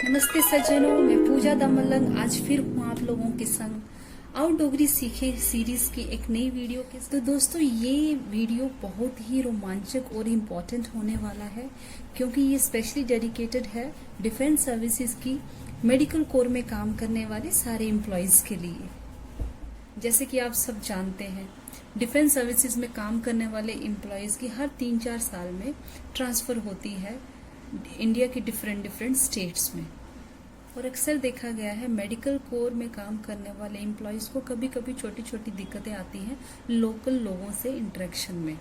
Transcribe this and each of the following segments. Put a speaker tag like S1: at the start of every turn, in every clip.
S1: नमस्ते सज्जनों, मैं पूजा दमलंग आज फिर हूँ आप लोगों के संग आओ डोगरी सीखे सीरीज की एक नई वीडियो के। तो दोस्तों, ये वीडियो बहुत ही रोमांचक और इम्पोर्टेंट होने वाला है क्योंकि ये स्पेशली डेडिकेटेड है डिफेंस सर्विसेज की मेडिकल कोर में काम करने वाले सारे एम्प्लॉयज के लिए। जैसे कि आप सब जानते हैं, डिफेंस सर्विसेज में काम करने वाले एम्प्लॉयज की हर 3-4 साल में ट्रांसफर होती है इंडिया के डिफरेंट स्टेट्स में। और अक्सर देखा गया है मेडिकल कोर में काम करने वाले एम्प्लॉयज को कभी कभी छोटी छोटी दिक्कतें आती हैं लोकल लोगों से इंटरेक्शन में,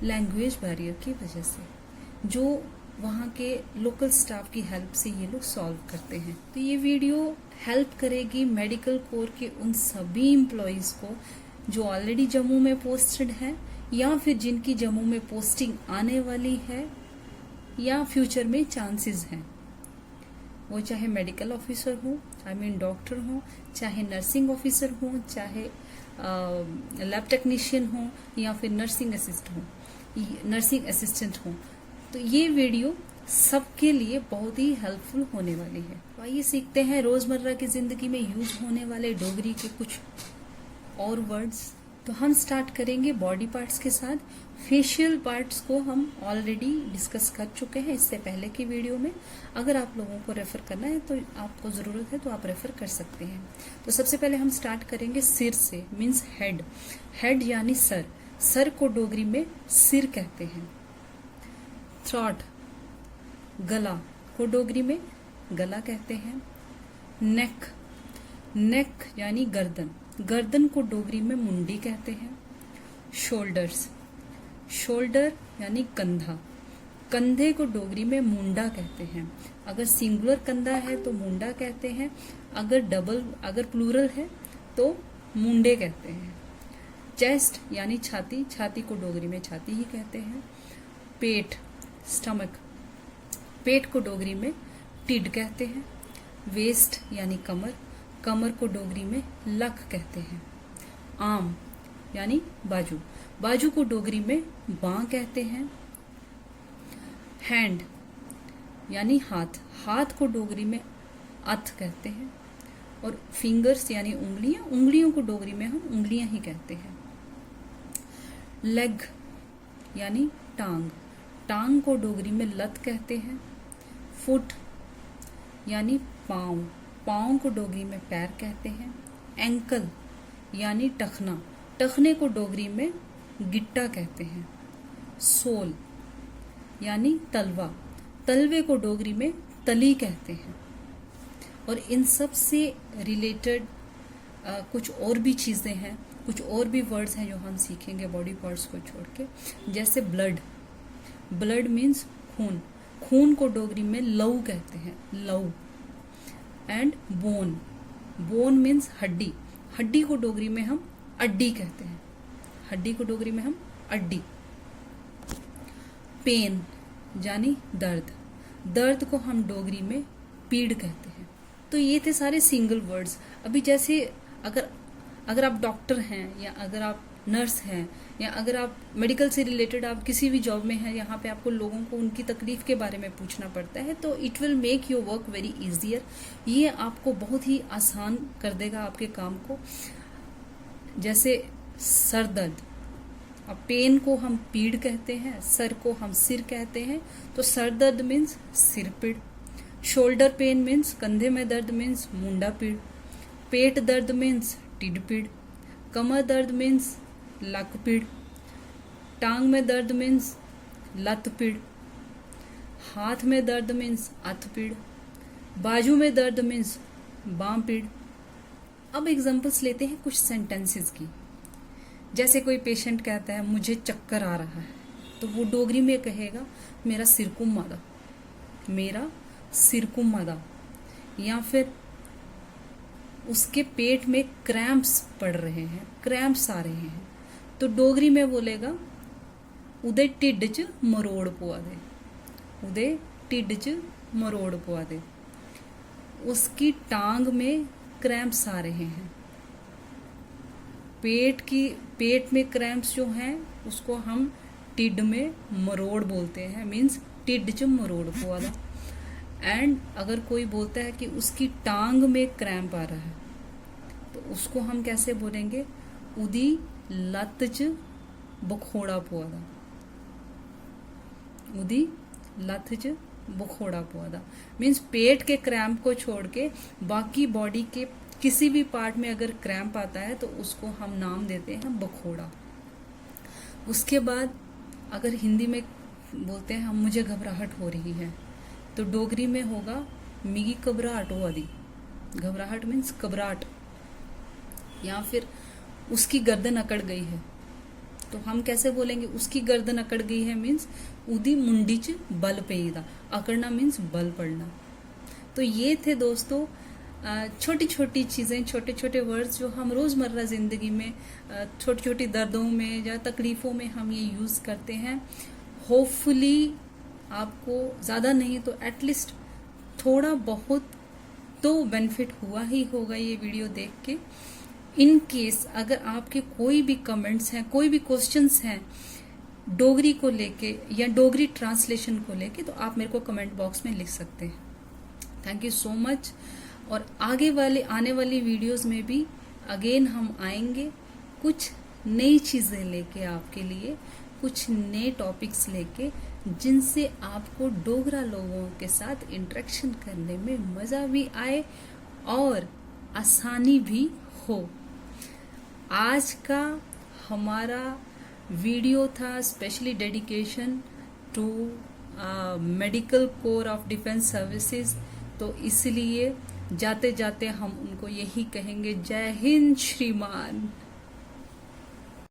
S1: लैंग्वेज बैरियर की वजह से, जो वहाँ के लोकल स्टाफ की हेल्प से ये लोग सॉल्व करते हैं। तो ये वीडियो हेल्प करेगी मेडिकल कोर के उन सभी एम्प्लॉयज को जो ऑलरेडी जम्मू में पोस्टेड हैं या फिर जिनकी जम्मू में पोस्टिंग आने वाली है या फ्यूचर में चांसेस हैं। वो चाहे मेडिकल ऑफिसर हो, डॉक्टर हो, चाहे नर्सिंग ऑफिसर हो, चाहे लैब टेक्नीशियन हो या फिर नर्सिंग असिस्टेंट हो। तो ये वीडियो सबके लिए बहुत ही हेल्पफुल होने वाली है। तो आइए सीखते हैं रोजमर्रा की जिंदगी में यूज होने वाले डोगरी के कुछ और वर्ड्स। तो हम स्टार्ट करेंगे बॉडी पार्ट्स के साथ। फेशियल पार्ट्स को हम ऑलरेडी डिस्कस कर चुके हैं इससे पहले की वीडियो में। अगर आप लोगों को रेफर करना है तो आपको जरूरत है तो आप रेफर कर सकते हैं। तो सबसे पहले हम स्टार्ट करेंगे सिर से, मीन्स हेड। हेड यानी सर। सर को डोगरी में सिर कहते हैं। थ्रॉट, गला को डोगरी में गला कहते हैं। नेक, नेक यानी गर्दन। गर्दन को डोगरी में मुंडी कहते हैं। शोल्डर्स, शोल्डर यानी कंधा। कंधे को डोगरी में मुंडा कहते हैं। अगर सिंगुलर कंधा है तो मुंडा कहते हैं, अगर प्लूरल है तो मुंडे कहते हैं। चेस्ट यानी छाती, छाती को डोगरी में छाती ही कहते हैं। पेट, स्टमक, पेट को डोगरी में टिड कहते हैं। वेस्ट यानी कमर, कमर को डोगरी में लक कहते हैं। आर्म यानी बाजू, बाजू को डोगरी में बाँ कहते हैं। हैंड यानी हाथ, हाथ को डोगरी में अथ कहते हैं। और फिंगर्स यानी उंगलियां, उंगलियों को डोगरी में हम उंगलियां ही कहते हैं। लेग यानी टांग, टांग को डोगरी में लत कहते हैं। फुट यानी पाँव, पाँव को डोगरी में पैर कहते हैं। एंकल यानी टखना, टखने को डोगरी में गिट्टा कहते हैं। सोल यानी तलवा, तलवे को डोगरी में तली कहते हैं। और इन सब से रिलेटेड कुछ और भी चीज़ें हैं, कुछ और भी वर्ड्स हैं जो हम सीखेंगे बॉडी पार्ट्स को छोड़ के। जैसे ब्लड, ब्लड मीन्स खून, खून को डोगरी में लऊ कहते हैं, लऊ। एंड बोन, बोन मीन्स हड्डी, हड्डी को डोगरी में हम अड्डी कहते हैं, हड्डी को डोगरी में हम अड्डी। पेन यानी दर्द, दर्द को हम डोगरी में पीड़ कहते हैं। तो ये थे सारे सिंगल वर्ड्स। अभी जैसे अगर आप डॉक्टर हैं या अगर आप नर्स हैं या अगर आप मेडिकल से रिलेटेड आप किसी भी जॉब में हैं, यहाँ पे आपको लोगों को उनकी तकलीफ के बारे में पूछना पड़ता है, तो it will make your work very easier. ये आपको बहुत ही आसान कर देगा आपके काम को। जैसे सर दर्द, अब पेन को हम पीड़ कहते हैं, सर को हम सिर कहते हैं, तो सर दर्द मीन्स सिर पीड़। शोल्डर पेन मीन्स कंधे में दर्द मीन्स मुंडा पीड़। पेट दर्द मीन्स टिड पीड़। कमर दर्द मीन्स लक पीड़। टांग में दर्द मीन्स लत पीड़। हाथ में दर्द मीन्स अथ पीड़। बाजू में दर्द मीन्स बाँ पीड़। अब एग्जांपल्स लेते हैं कुछ सेंटेंसेस की। जैसे कोई पेशेंट कहता है मुझे चक्कर आ रहा है, तो वो डोगरी में कहेगा मेरा सिर घुमादा, मेरा सिर घुमादा। या फिर उसके पेट में क्रैम्प्स पड़ रहे हैं, क्रैम्प्स आ रहे हैं, तो डोगरी में बोलेगा उदे टिड च मरोड़ पवा दे, उदे टिड च मरोड़ पवा दे। उसकी टांग में क्रैम्प्स आ रहे हैं। पेट में क्रैम्प्स जो हैं उसको हम टिड में मरोड़ बोलते हैं, मीन्स टिड च मरोड़ पवा दा। एंड अगर कोई बोलता है कि उसकी टांग में क्रैम्प आ रहा है तो उसको हम कैसे बोलेंगे? उदी लतज बखोड़ा पुआदा। उदी लतज बखोड़ा पुआदा मीन्स पेट के क्रैम्प को छोड़ के बाकी बॉडी के किसी भी पार्ट में अगर क्रैम्प आता है तो उसको हम नाम देते हैं बखोड़ा। उसके बाद अगर हिंदी में बोलते हैं हम मुझे घबराहट हो रही है तो डोगरी में होगा मिगी घबराहट हो आदि। घबराहट मीन्स घबराहट। या फिर उसकी गर्दन अकड़ गई है तो हम कैसे बोलेंगे? उसकी गर्दन अकड़ गई है मीन्स उदी मुंडी च बल पेदा। अकड़ना मीन्स बल पड़ना। तो ये थे दोस्तों छोटी छोटी चीज़ें, छोटे छोटे वर्ड्स जो हम रोज़मर्रा ज़िंदगी में छोटी छोटी दर्दों में या तकलीफ़ों में हम ये यूज़ करते हैं। होपफुली आपको ज़्यादा नहीं तो एटलीस्ट थोड़ा बहुत तो बेनिफिट हुआ ही होगा ये वीडियो देख के। इन केस अगर आपके कोई भी कमेंट्स हैं, कोई भी क्वेश्चंस हैं डोगरी को लेके या डोगरी ट्रांसलेशन को लेके तो आप मेरे को कमेंट बॉक्स में लिख सकते हैं। Thank you so much. और आने वाली वीडियोस में भी अगेन हम आएंगे कुछ नई चीज़ें लेके आपके लिए, कुछ नए टॉपिक्स लेके जिनसे आपको डोगरा लोगों के साथ इंटरेक्शन करने में मज़ा भी आए और आसानी भी हो। आज का हमारा वीडियो था specially dedication to medical corps of defence services. तो इसलिए जाते जाते हम उनको यही कहेंगे, जय हिंद श्रीमान।